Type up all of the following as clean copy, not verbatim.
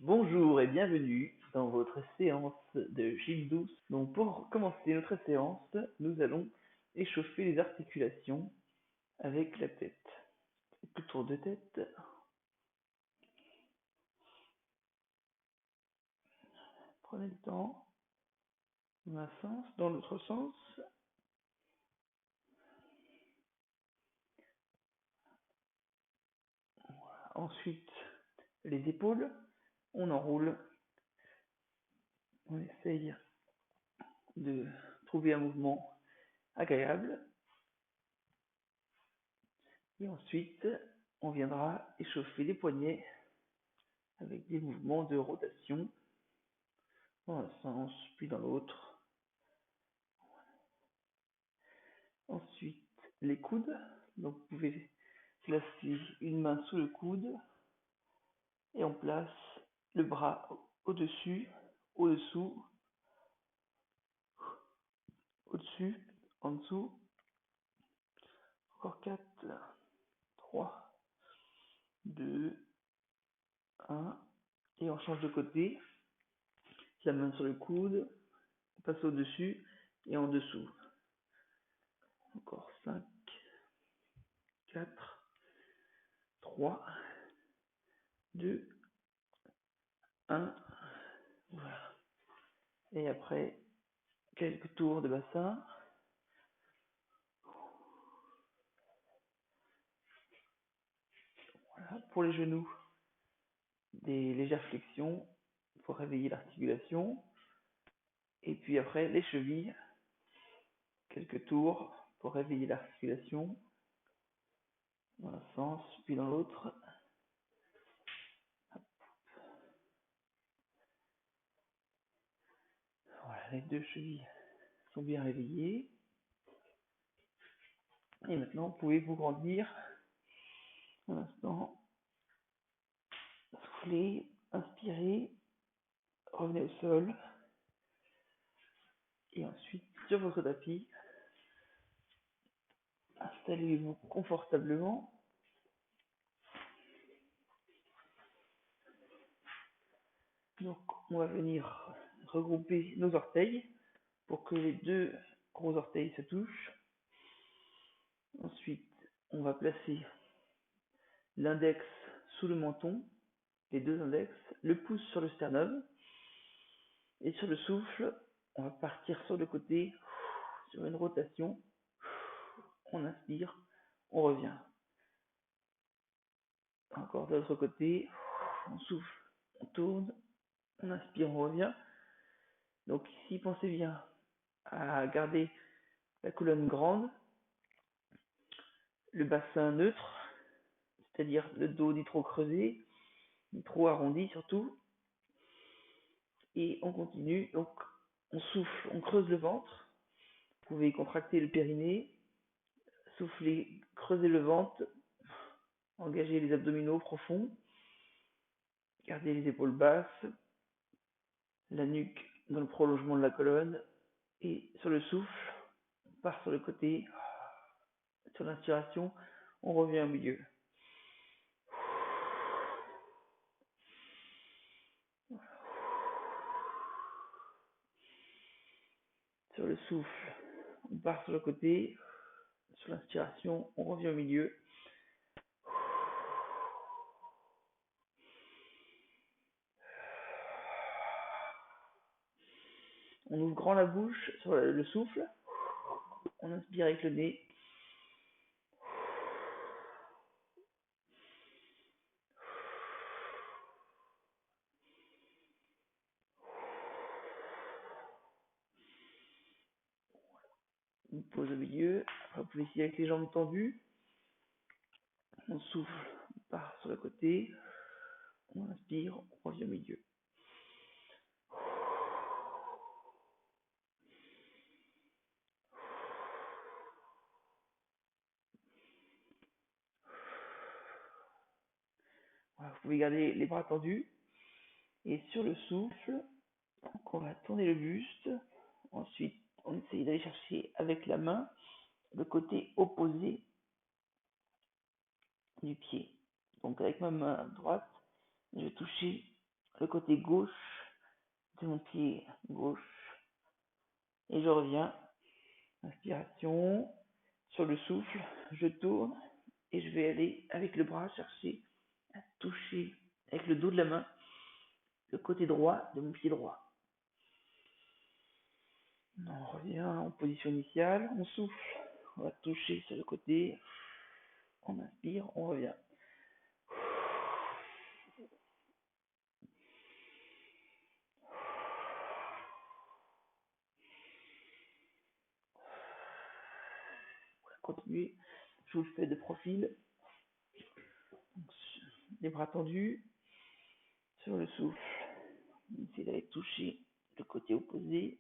Bonjour et bienvenue dans votre séance de gym douce. Donc pour commencer notre séance, nous allons échauffer les articulations avec la tête. Quelques tours de tête. Prenez le temps. Dans un sens, dans l'autre sens. Ensuite, les épaules. On enroule. On essaye de trouver un mouvement agréable. Et ensuite, on viendra échauffer les poignets avec des mouvements de rotation dans un sens puis dans l'autre. Ensuite, les coudes. Donc vous pouvez placer une main sous le coude et on place le bras au-dessus, au-dessous, au-dessus, en dessous. Encore 4, 3, 2, 1. Et on change de côté. La main sur le coude, on passe au-dessus et en dessous. Encore 5, 4, 3, 2, 1. Voilà. Et après, quelques tours de bassin. Voilà. Pour les genoux, des légères flexions pour réveiller l'articulation. Et puis après, les chevilles, quelques tours pour réveiller l'articulation dans un sens, puis dans l'autre. Voilà, les deux chevilles sont bien réveillées. Et maintenant, vous pouvez vous grandir. Un instant, soufflez, inspirez, revenez au sol. Et ensuite, sur votre tapis, installez-vous confortablement. Donc, on va venir regrouper nos orteils pour que les deux gros orteils se touchent. Ensuite, on va placer l'index sous le menton, les deux index, le pouce sur le sternum. Et sur le souffle, on va partir sur le côté, sur une rotation. On inspire, on revient. Encore de l'autre côté, on souffle, on tourne, on inspire, on revient. Donc ici, pensez bien à garder la colonne grande, le bassin neutre, c'est-à-dire le dos ni trop creusé, ni trop arrondi surtout. Et on continue, donc on souffle, on creuse le ventre. Vous pouvez contracter le périnée, souffler, creuser le ventre, engager les abdominaux profonds, garder les épaules basses, la nuque dans le prolongement de la colonne. Et sur le souffle, on part sur le côté. Sur l'inspiration, on revient au milieu. Sur le souffle, on part sur le côté. Sur l'inspiration, on revient au milieu. On ouvre grand la bouche sur le souffle. On inspire avec le nez. On pose au milieu. Après, vous pouvez essayer avec les jambes tendues. On souffle, on part sur le côté. On inspire, on revient au milieu. Voilà, vous pouvez garder les bras tendus. Et sur le souffle, donc on va tourner le buste. Ensuite, on essaye d'aller chercher avec la main le côté opposé du pied. Donc avec ma main droite, je vais toucher le côté gauche de mon pied gauche et je reviens. Inspiration, sur le souffle, je tourne et je vais aller avec le bras chercher à toucher avec le dos de la main le côté droit de mon pied droit. On revient en position initiale, on souffle, on va toucher sur le côté, on inspire, on revient. On va continuer, je vous le fais de profil, donc, les bras tendus, sur le souffle, on essaie d'aller toucher le côté opposé,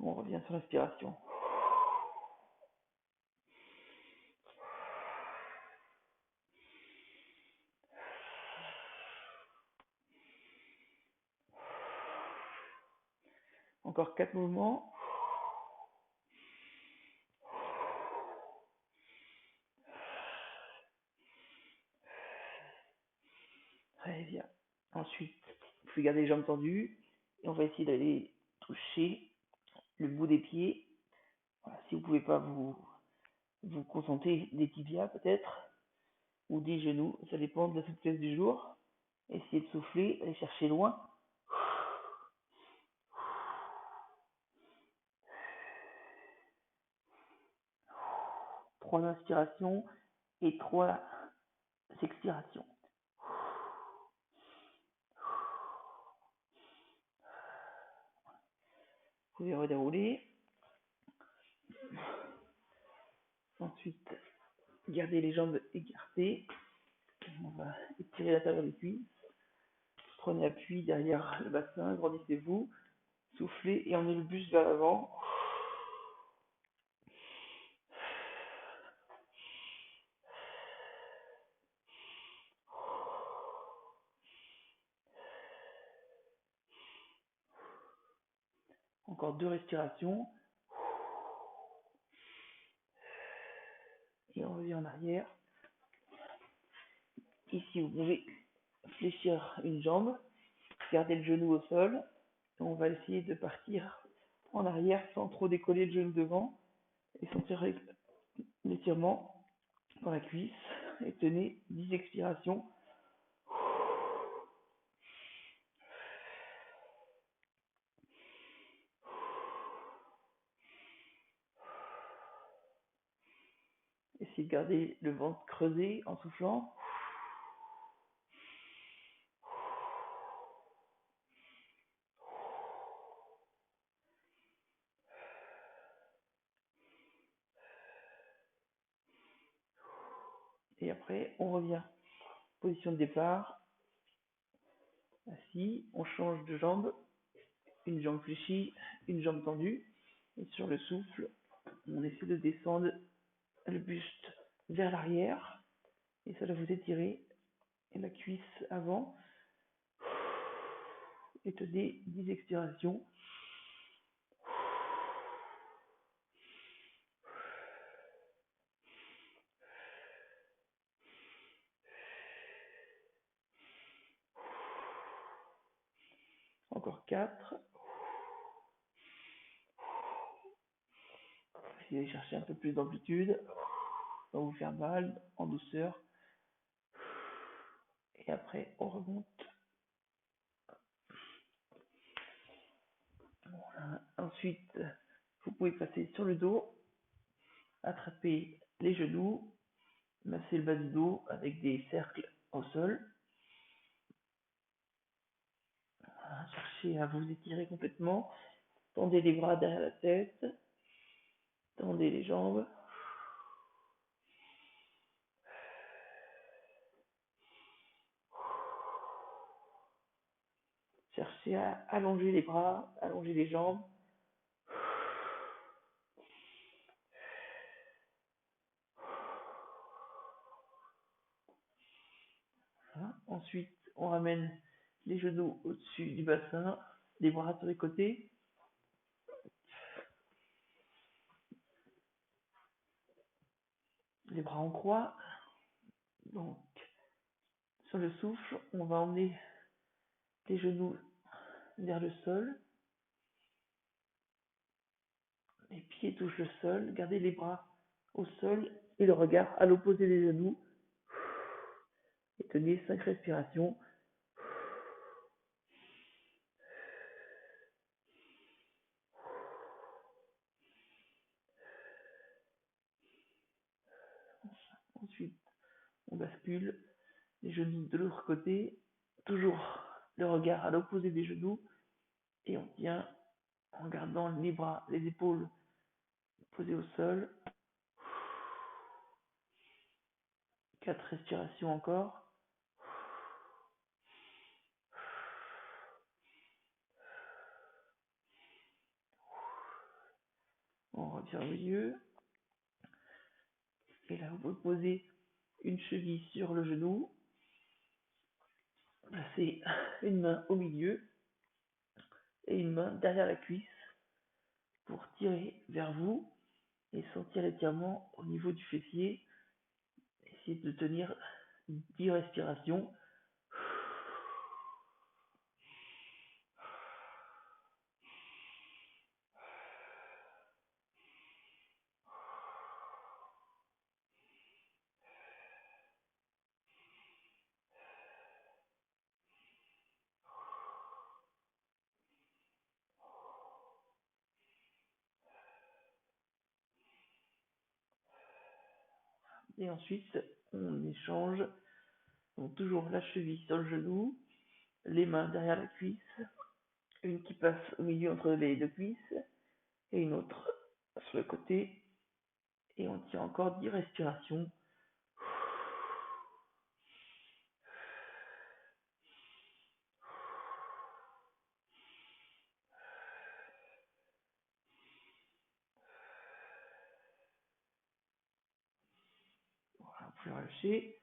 on revient sur l'inspiration. Encore 4 mouvements. Très bien. Ensuite, vous pouvez garder les jambes tendues et on va essayer d'aller toucher le bout des pieds. Voilà, si vous ne pouvez pas vous contenter des tibias peut-être ou des genoux, ça dépend de la souplesse du jour. Essayez de souffler, aller chercher loin. 3 inspirations et 3 expirations. Vous pouvez redérouler. Ensuite, gardez les jambes écartées. On va étirer l'intérieur des cuisses. Prenez appui derrière le bassin, grandissez-vous. Soufflez et emmenez le buste vers l'avant. Encore 2 respirations. Et on revient en arrière. Ici, vous pouvez fléchir une jambe, garder le genou au sol. Et on va essayer de partir en arrière sans trop décoller le genou devant et sentir l'étirement dans la cuisse. Et tenez 10 expirations. Essayez de garder le ventre creusé en soufflant. Et après, on revient. Position de départ. Assis, on change de jambe. Une jambe fléchie, une jambe tendue. Et sur le souffle, on essaie de descendre le buste vers l'arrière. Et ça va vous étirer et la cuisse avant. Et tenez 10 expirations. Encore 4. Essayez de chercher un peu plus d'amplitude. Ça va vous faire mal, en douceur. Et après, on remonte. Voilà. Ensuite, vous pouvez passer sur le dos, attraper les genoux, masser le bas du dos avec des cercles au sol. Voilà. Cherchez à vous étirer complètement. Tendez les bras derrière la tête. Tendez les jambes. Cherchez à allonger les bras, allonger les jambes. Voilà. Ensuite, on ramène les genoux au-dessus du bassin, les bras sur les côtés, les bras en croix. Donc, sur le souffle, on va emmener les genoux vers le sol, les pieds touchent le sol, gardez les bras au sol et le regard à l'opposé des genoux et tenez 5 respirations. Ensuite, on bascule les genoux de l'autre côté, toujours le regard à l'opposé des genoux et on tient en gardant les bras, les épaules posées au sol. 4 respirations encore. On revient au milieu. Et là, vous pouvez poser une cheville sur le genou. Placez une main au milieu et une main derrière la cuisse pour tirer vers vous et sentir l'étirement au niveau du fessier. Essayez de tenir 10 respirations. Et ensuite, on échange. Donc toujours la cheville sur le genou, les mains derrière la cuisse, une qui passe au milieu entre les deux cuisses et une autre sur le côté. Et on tient encore 10 respirations. Voilà, vous pouvez relâcher.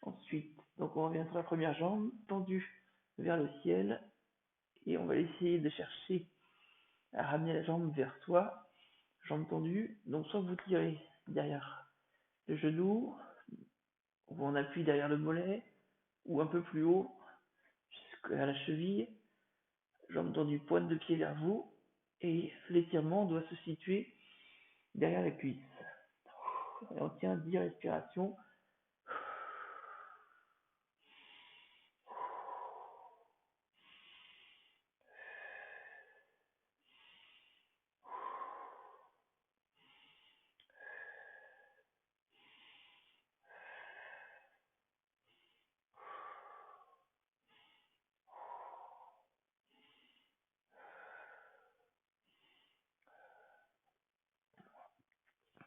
Ensuite, donc on revient sur la première jambe, tendue vers le ciel. Et on va essayer de chercher à ramener la jambe vers soi, jambe tendue. Donc soit vous tirez derrière le genou, ou on appuie derrière le mollet, ou un peu plus haut, jusqu'à la cheville, jambe tendue, pointe de pied vers vous, et l'étirement doit se situer derrière la cuisse. Et on tient 10 respirations.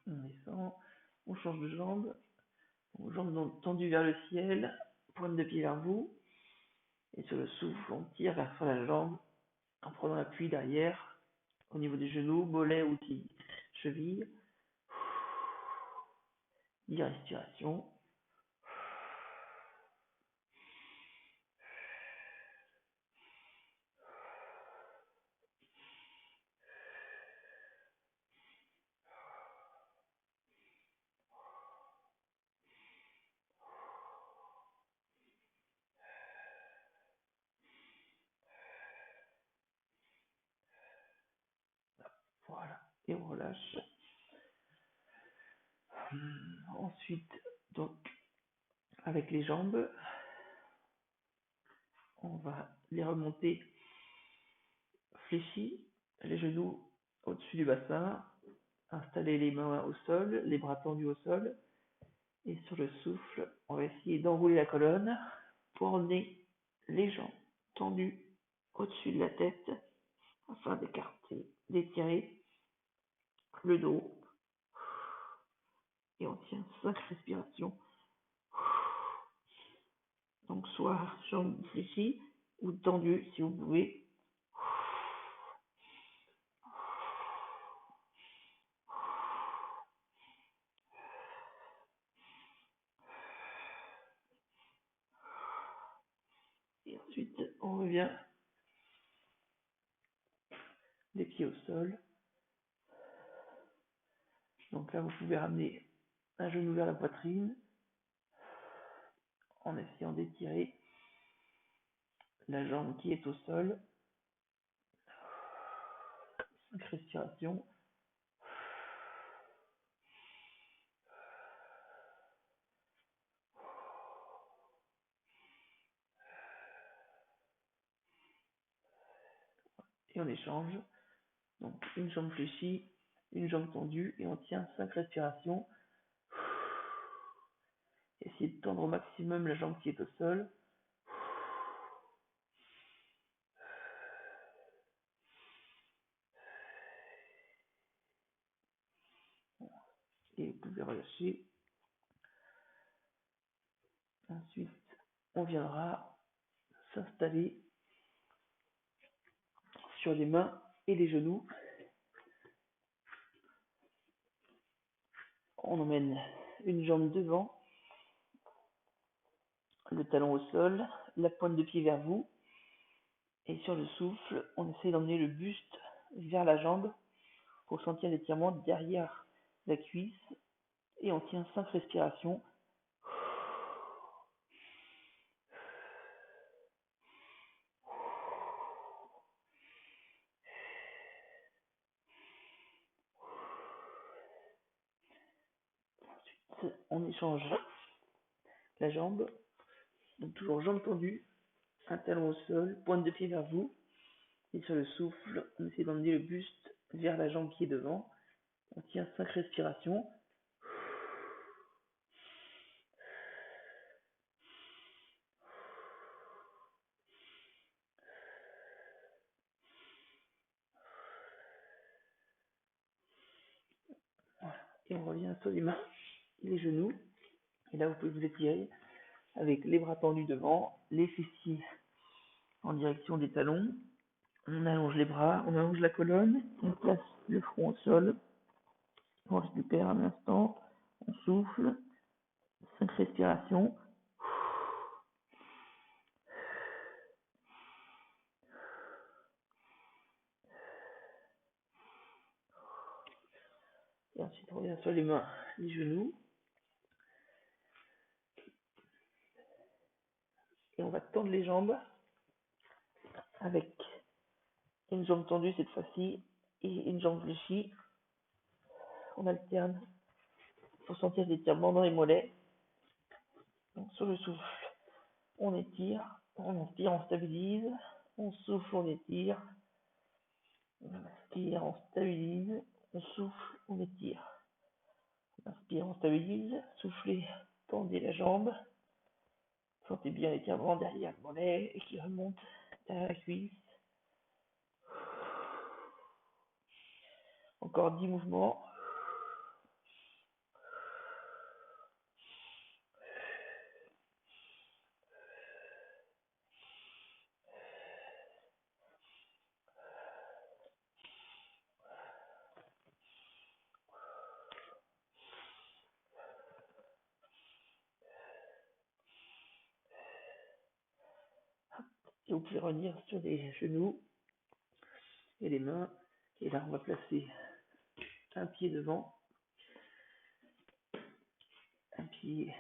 On descend, on change de jambe, jambes tendues vers le ciel, pointe de pied vers vous, et sur le souffle, on tire vers la jambe en prenant l'appui derrière, au niveau des genoux, mollets ou chevilles. 10 respirations. Voilà, et on relâche. Ensuite, donc, avec les jambes, on va les remonter fléchis, les genoux au-dessus du bassin, installer les mains au sol, les bras tendus au sol, et sur le souffle, on va essayer d'enrouler la colonne pour emmener les jambes tendues au-dessus de la tête afin d'écarter, d'étirer le dos. Et on tient 5 respirations. Donc soit jambes fléchies ou tendues si vous pouvez. Et ensuite, on revient les pieds au sol. Donc là, vous pouvez ramener un genou vers la poitrine en essayant d'étirer la jambe qui est au sol. 5 respirations. Et on échange. Donc une jambe fléchie, une jambe tendue et on tient 5 respirations. Essayez de tendre au maximum la jambe qui est au sol. Et vous pouvez relâcher. Ensuite, on viendra s'installer sur les mains et les genoux. On emmène une jambe devant, le talon au sol, la pointe de pied vers vous. Et sur le souffle, on essaie d'emmener le buste vers la jambe pour sentir l'étirement derrière la cuisse. Et on tient 5 respirations. Ensuite, on échange la jambe. Donc toujours jambe tendue, un talon au sol, pointe de pied vers vous. Et sur le souffle, on essaie d'emmener le buste vers la jambe qui est devant. On tient 5 respirations. Voilà. Et on revient sur les mains et les genoux. Et là, vous pouvez vous étirer avec les bras tendus devant, les fessiers en direction des talons. On allonge les bras, on allonge la colonne, on place le front au sol. On récupère un instant, on souffle, 5 respirations. Et ensuite, on revient sur les mains, les genoux. Et on va tendre les jambes avec une jambe tendue cette fois-ci et une jambe fléchie. On alterne pour sentir l'étirement dans les mollets. Donc sur le souffle, on étire, on inspire, on stabilise, on souffle, on étire, on inspire, on stabilise, on souffle, on étire. On inspire, on stabilise, soufflez, tendez la jambe, sentez bien l'étirement derrière le mollet et qui remonte derrière la cuisse. Encore 10 mouvements. Et vous pouvez revenir sur les genoux et les mains. Et là, on va placer un pied devant, un pied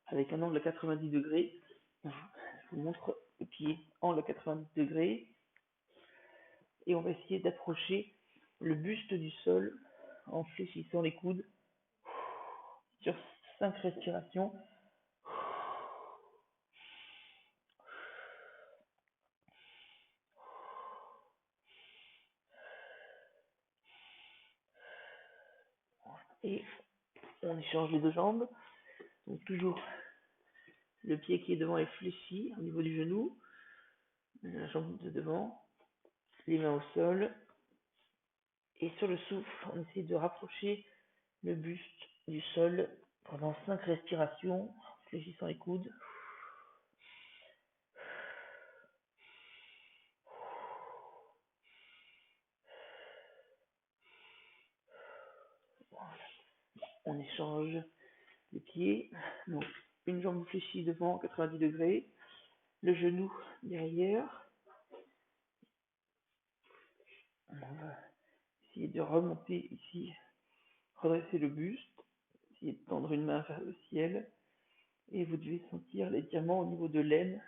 avec un angle à 90 degrés. Je vous montre le pied angle à 90 degrés. Et on va essayer d'approcher le buste du sol en fléchissant les coudes sur 5 respirations. Et on échange les deux jambes. Donc toujours le pied qui est devant est fléchi au niveau du genou. La jambe de devant, les mains au sol. Et sur le souffle, on essaie de rapprocher le buste du sol pendant 5 respirations, en fléchissant les coudes. On échange les pieds. Donc, une jambe fléchie devant, 90 degrés. Le genou derrière. On va essayer de remonter ici, redresser le buste. Essayer de tendre une main vers le ciel. Et vous devez sentir l'étirement au niveau de l'aine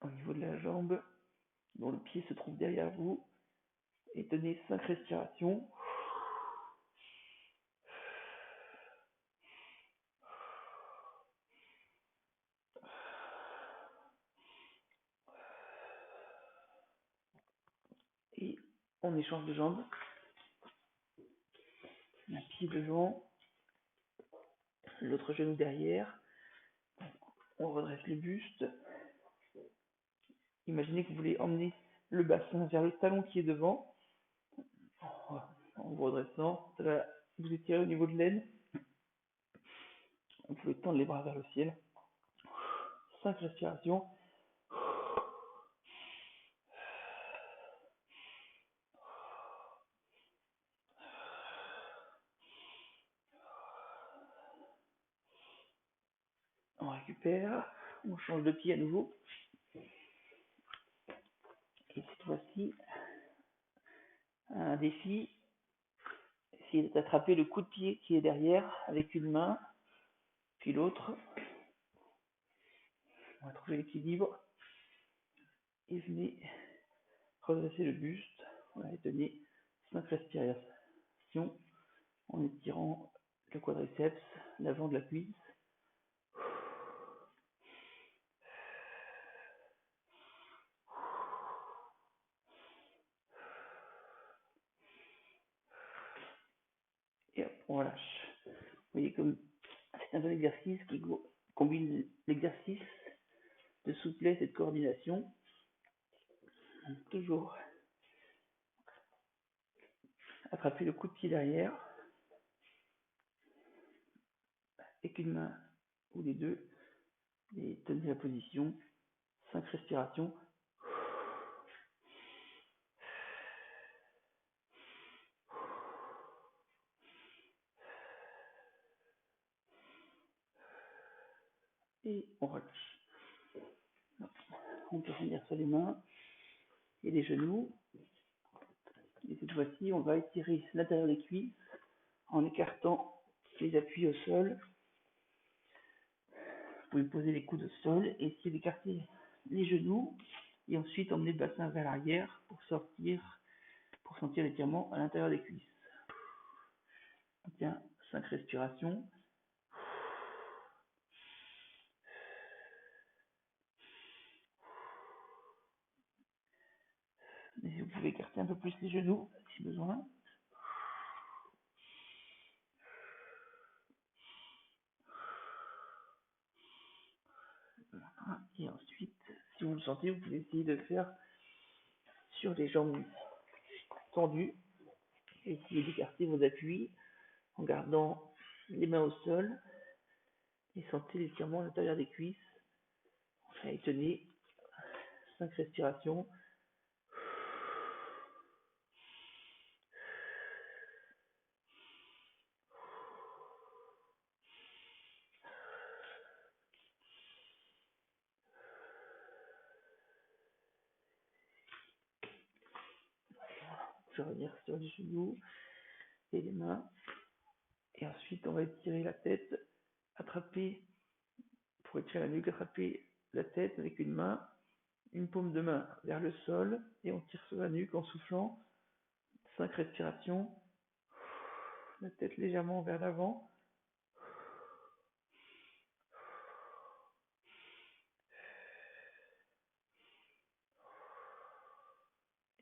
au niveau de la jambe, dont le pied se trouve derrière vous, et tenez 5 respirations. Et on échange de jambes, un pied devant, l'autre genou derrière, on redresse le buste. Imaginez que vous voulez emmener le bassin vers le talon qui est devant, en vous redressant, ça va vous étirer au niveau de l'aine. Vous pouvez tendre les bras vers le ciel. 5 respirations. On récupère, on change de pied à nouveau. Et cette fois-ci, un défi, essayez d'attraper le coup de pied qui est derrière avec une main, puis l'autre. On va trouver l'équilibre. Et venez redresser le buste. Voilà, et tenez 5 respirations en étirant le quadriceps, l'avant de la cuisse. Et hop, on relâche. Vous voyez comme c'est un bon exercice qui combine l'exercice de souplesse et de coordination. Donc, toujours attraper le coup de pied derrière avec une main ou les deux et tenez la position. 5 respirations. Et on relâche. On peut finir sur les mains et les genoux. Et cette fois-ci, on va étirer l'intérieur des cuisses en écartant les appuis au sol. Vous pouvez poser les coudes au sol et essayer d'écarter les genoux et ensuite emmener le bassin vers l'arrière pour sentir l'étirement à l'intérieur des cuisses. On tient 5 respirations. Et vous pouvez écarter un peu plus les genoux si besoin. Et ensuite, si vous le sentez, vous pouvez essayer de le faire sur les jambes tendues. Essayez d'écarter vos appuis en gardant les mains au sol et sentez l'étirement à l'intérieur des cuisses. Et tenez 5 respirations. Je vais revenir sur les genoux et les mains. Et ensuite, on va étirer la tête, attraper, pour étirer la nuque, attraper la tête avec une main, une paume de main vers le sol, et on tire sur la nuque en soufflant. 5 respirations. La tête légèrement vers l'avant.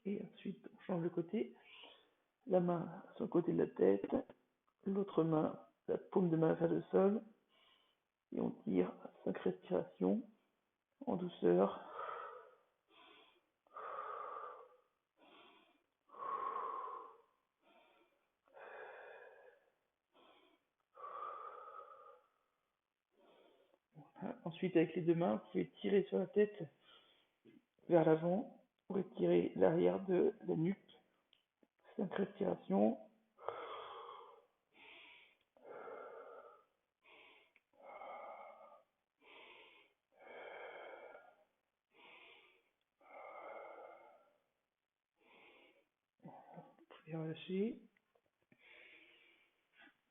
Et ensuite, on change de côté. La main sur le côté de la tête, l'autre main, la paume de main vers le sol, et on tire 5 respirations en douceur. Ensuite, avec les deux mains, vous pouvez tirer sur la tête vers l'avant pour étirer l'arrière de la nuque. 5 respirations. Vous pouvez relâcher.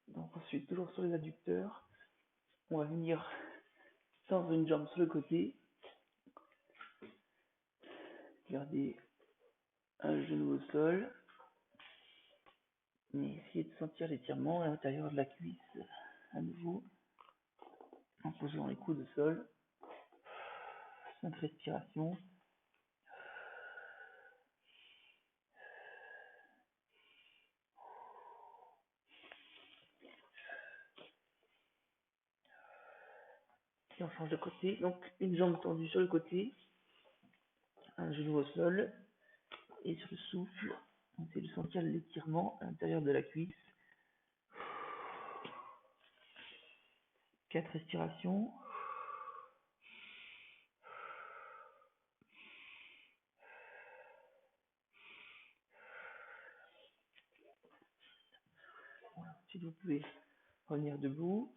Donc ensuite, toujours sur les adducteurs, on va venir tendre une jambe sur le côté garder un genou au sol, mais essayez de sentir l'étirement à l'intérieur de la cuisse à nouveau en posant les coudes au sol. 5 respirations. Et on change de côté, donc une jambe tendue sur le côté, un genou au sol, et sur le souffle, on essaie de sentir l'étirement à l'intérieur de la cuisse. 4 respirations. Voilà. Ensuite, vous pouvez revenir debout.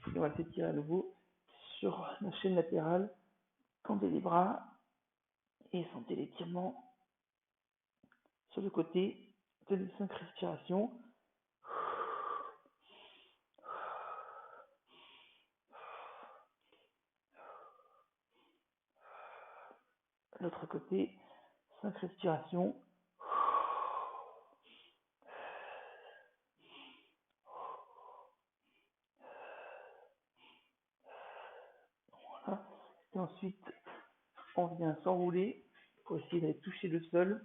Et on va s'étirer à nouveau sur la chaîne latérale. Tendez les bras et sentez l'étirement sur le côté. Tenez 5 respirations. L'autre côté, 5 respirations. Voilà. Et ensuite, on vient s'enrouler pour essayer d'aller toucher le sol.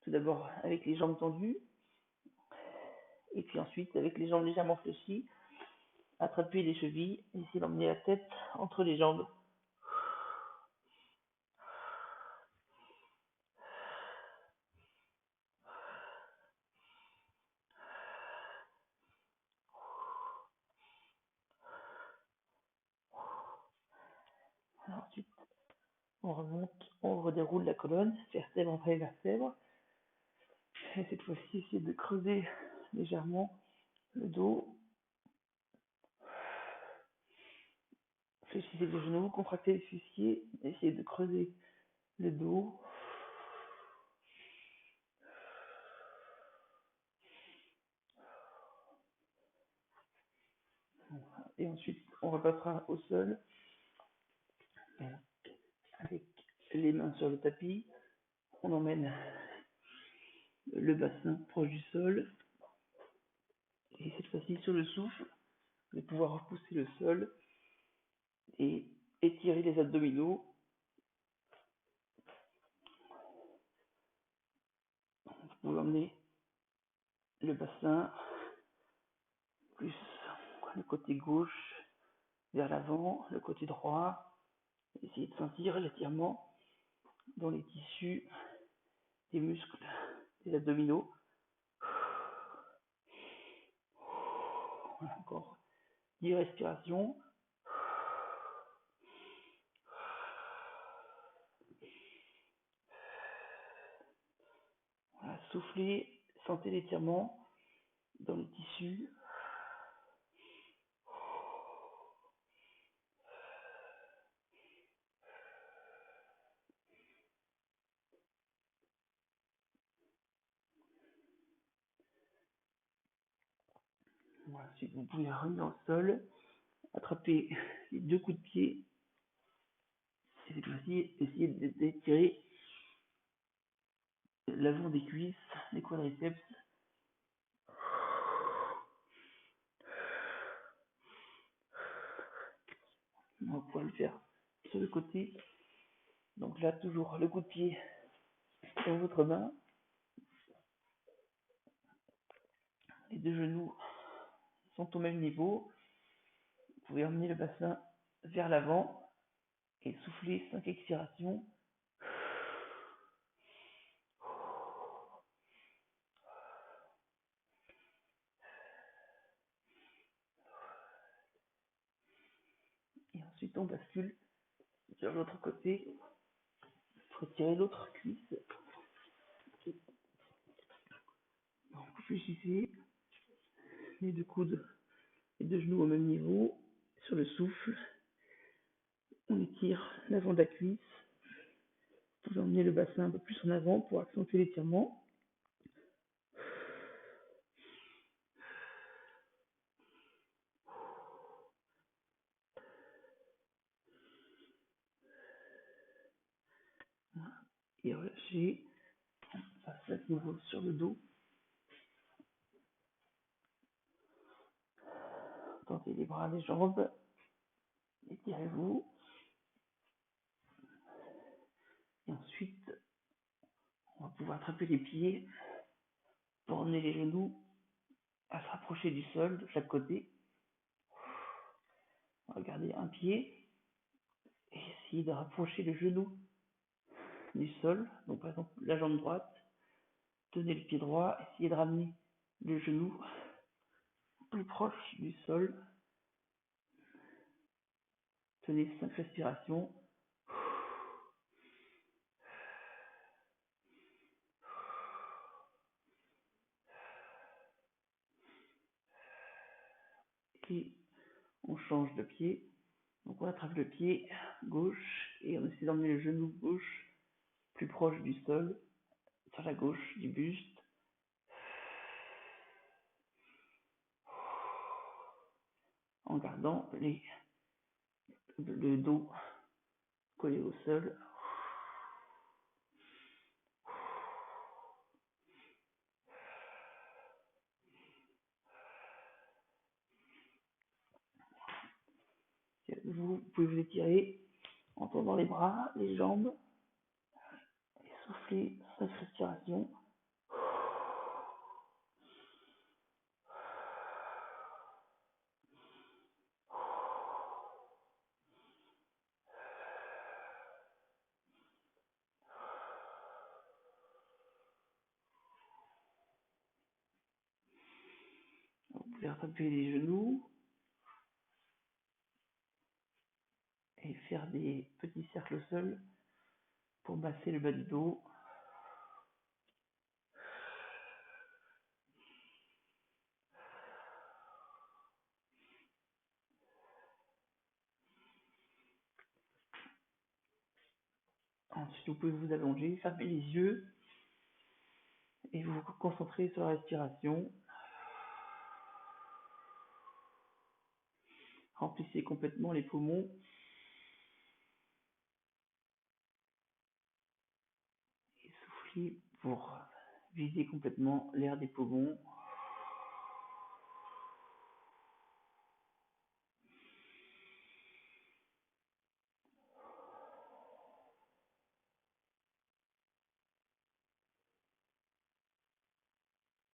Tout d'abord avec les jambes tendues. Et puis ensuite, avec les jambes légèrement fléchies, attraper les chevilles et essayer d'emmener la tête entre les jambes. Alors, ensuite, on remonte, on redéroule la colonne, vertèbre après vertèbre. Et cette fois-ci, essayer de creuser légèrement le dos. Fléchissez les genoux, contractez les fessiers, essayez de creuser le dos. Et ensuite, on repassera au sol avec les mains sur le tapis. On emmène le bassin proche du sol. Et cette fois-ci, sur le souffle, vous allez pouvoir repousser le sol et étirer les abdominaux. Vous pouvez emmener le bassin plus le côté gauche vers l'avant, le côté droit. Essayez de sentir l'étirement dans les tissus des muscles des abdominaux. Voilà, encore 10 respirations. Voilà, soufflez, sentez l'étirement dans les tissus. Voilà, ensuite, vous pouvez revenir au sol, attraper les 2 coups de pied et cette fois-ci, essayez d'étirer l'avant des cuisses, les quadriceps. On va pouvoir le faire sur le côté. Donc là, toujours le coup de pied dans votre main. Les 2 genoux sont au même niveau. Vous pouvez emmener le bassin vers l'avant et souffler 5 expirations. Et ensuite, on bascule sur l'autre côté pour retirer l'autre cuisse. Donc, vous fléchissez les 2 coudes, les 2 genoux au même niveau. Sur le souffle, on étire l'avant de la cuisse. Vous emmenez le bassin un peu plus en avant pour accentuer l'étirement. et relâchez. On passe à nouveau sur le dos. Tendez les bras, les jambes, étirez-vous. Et ensuite, on va pouvoir attraper les pieds pour emmener les genoux à se rapprocher du sol de chaque côté. On va garder un pied et essayer de rapprocher le genou du sol. Donc par exemple la jambe droite, tenez le pied droit, essayez de ramener le genou plus proche du sol. Tenez 5 respirations. Et on change de pied. Donc on attrape le pied gauche et on essaie d'emmener le genou gauche plus proche du sol, sur la gauche du buste. En gardant le dos collé au sol. Vous pouvez vous étirer en tendant les bras, les jambes, et souffler 5 respirations. Vous pouvez rattraper les genoux et faire des petits cercles au sol pour masser le bas du dos. Ensuite, vous pouvez vous allonger, fermer les yeux et vous concentrer sur la respiration. Remplissez complètement les poumons et soufflez pour vider complètement l'air des poumons.